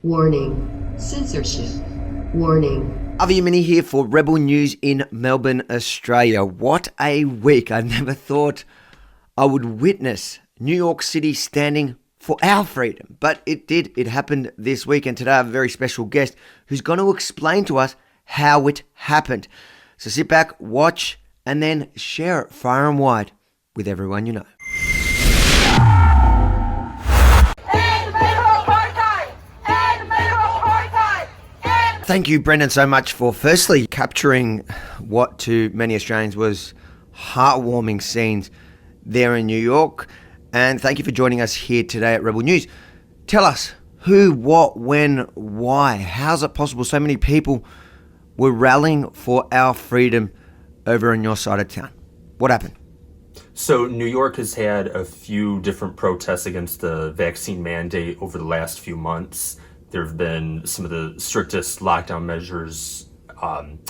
Warning. Censorship. Warning. Avi Yemini here for Rebel News in Melbourne, Australia. What a week. I never thought I would witness New York City standing for our freedom, but it did. It happened this week, and today I have a very special guest who's going to explain to us how it happened. So sit back, watch, and then share it far and wide with everyone you know. Thank you, Brendan, so much for firstly capturing what to many Australians was heartwarming scenes there in New York. And thank you for joining us here today at Rebel News. Tell us who, what, when, why. How's it possible so many people were rallying for our freedom over on your side of town? What happened? So New York has had a few different protests against the vaccine mandate over the last few months. There have been some of the strictest lockdown measures,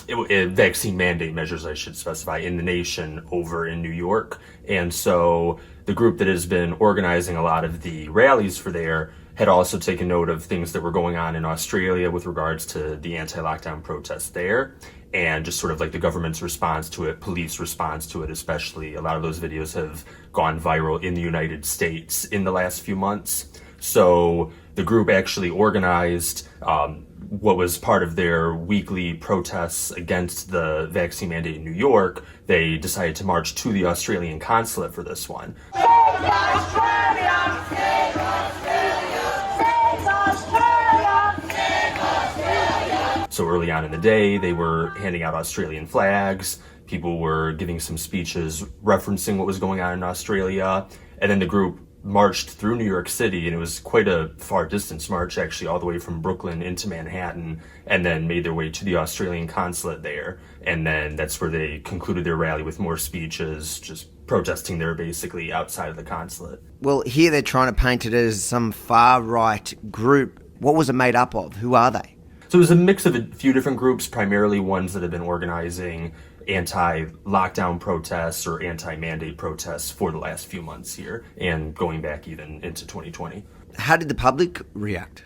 vaccine mandate measures, I should specify, in the nation over in New York. And so the group that has been organizing a lot of the rallies for there had also taken note of things that were going on in Australia with regards to the anti-lockdown protests there, and just sort of like the government's response to it, police response to it especially. A lot of those videos have gone viral in the United States in the last few months. So the group actually organized what was part of their weekly protests against the vaccine mandate in New York. They decided to march to the Australian consulate for this one. Save Australia! Save Australia! Save Australia! Save Australia! So early on in the day, they were handing out Australian flags. People were giving some speeches referencing what was going on in Australia. And then the group marched through New York City, and it was quite a far distance march, actually, all the way from Brooklyn into Manhattan, and then made their way to the Australian consulate there. And then that's where they concluded their rally with more speeches, just protesting there basically outside of the consulate. Well, here they're trying to paint it as some far-right group. What was it made up of? Who are they? So it was a mix of a few different groups, primarily ones that have been organizing anti-lockdown protests or anti-mandate protests for the last few months here, and going back even into 2020. How did the public react?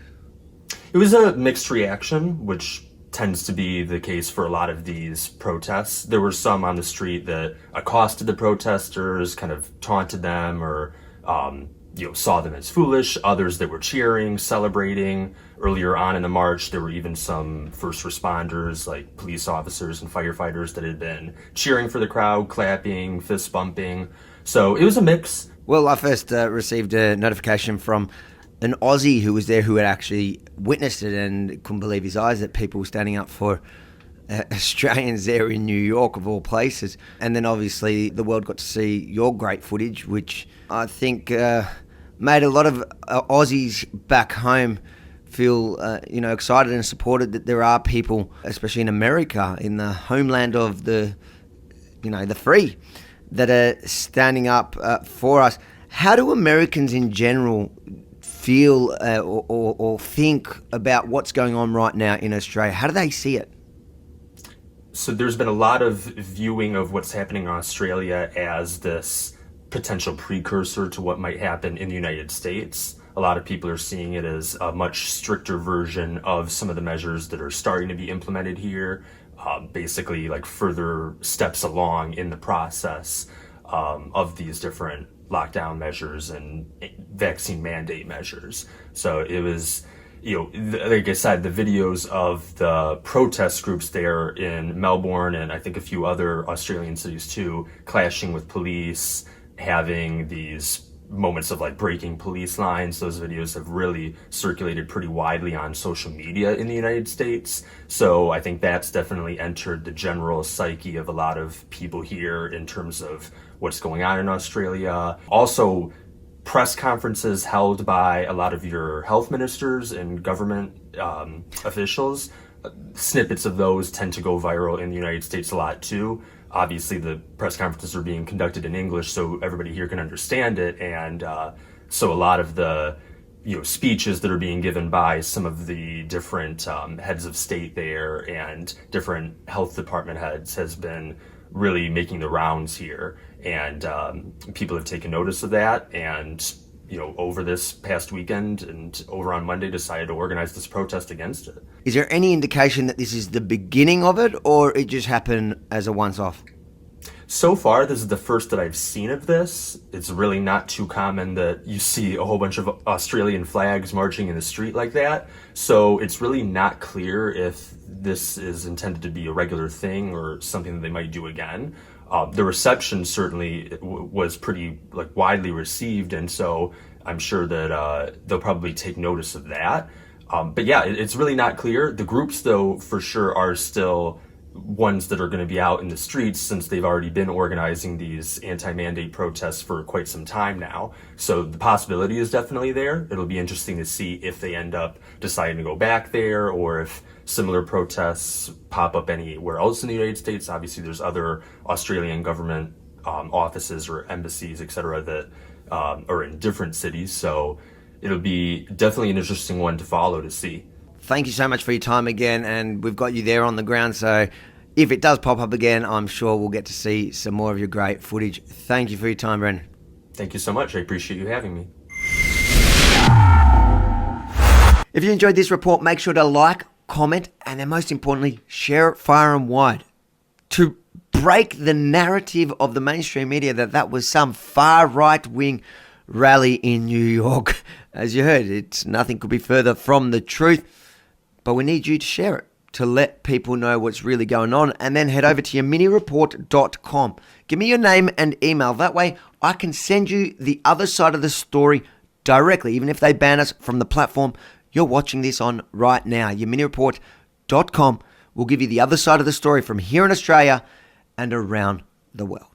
It was a mixed reaction, which tends to be the case for a lot of these protests. There were some on the street that accosted the protesters, kind of taunted them, or saw them as foolish. Others that were cheering, celebrating. Earlier on in the march, there were even some first responders, like police officers and firefighters, that had been cheering for the crowd, clapping, fist bumping. So it was a mix. Well, I first received a notification from an Aussie who was there, who had actually witnessed it and couldn't believe his eyes that people were standing up for Australians there in New York, of all places. And then obviously the world got to see your great footage, which I think made a lot of Aussies back home feel excited and supported that there are people, especially in America, in the homeland of the free, that are standing up for us. How do Americans in general feel or think about what's going on right now in Australia? How do they see it? So there's been a lot of viewing of what's happening in Australia as this potential precursor to what might happen in the United States. A lot of people are seeing it as a much stricter version of some of the measures that are starting to be implemented here, basically like further steps along in the process of these different lockdown measures and vaccine mandate measures. So it was, like I said, the videos of the protest groups there in Melbourne and I think a few other Australian cities too, clashing with police, having these moments of like breaking police lines. Those videos have really circulated pretty widely on social media in the United States. So I think that's definitely entered the general psyche of a lot of people here in terms of what's going on in Australia. Also, press conferences held by a lot of your health ministers and government officials. Snippets of those tend to go viral in the United States a lot too. Obviously, the press conferences are being conducted in English, so everybody here can understand it. And so a lot of the speeches that are being given by some of the different heads of state there and different health department heads has been really making the rounds here. And people have taken notice of that and over this past weekend and over on Monday decided to organize this protest against it. Is there any indication that this is the beginning of it, or it just happened as a once-off? So far, this is the first that I've seen of this. It's really not too common that you see a whole bunch of Australian flags marching in the street like that. So it's really not clear if this is intended to be a regular thing or something that they might do again. The reception certainly was pretty widely received, and so I'm sure that they'll probably take notice of that. But yeah, it's really not clear. The groups, though, for sure are still ones that are going to be out in the streets, since they've already been organizing these anti-mandate protests for quite some time now. So the possibility is definitely there. It'll be interesting to see if they end up deciding to go back there, or if similar protests pop up anywhere else in the United States. Obviously, there's other Australian government offices or embassies, etc., that are in different cities. So it'll be definitely an interesting one to follow to see. Thank you so much for your time again, and we've got you there on the ground, so if it does pop up again, I'm sure we'll get to see some more of your great footage. Thank you for your time, Brendan. Thank you so much. I appreciate you having me. If you enjoyed this report, make sure to like, comment, and then most importantly, share it far and wide to break the narrative of the mainstream media that was some far right-wing rally in New York. As you heard, nothing could be further from the truth. But we need you to share it, to let people know what's really going on, and then head over to yominireport.com. Give me your name and email. That way I can send you the other side of the story directly, even if they ban us from the platform you're watching this on right now. Yominireport.com will give you the other side of the story from here in Australia and around the world.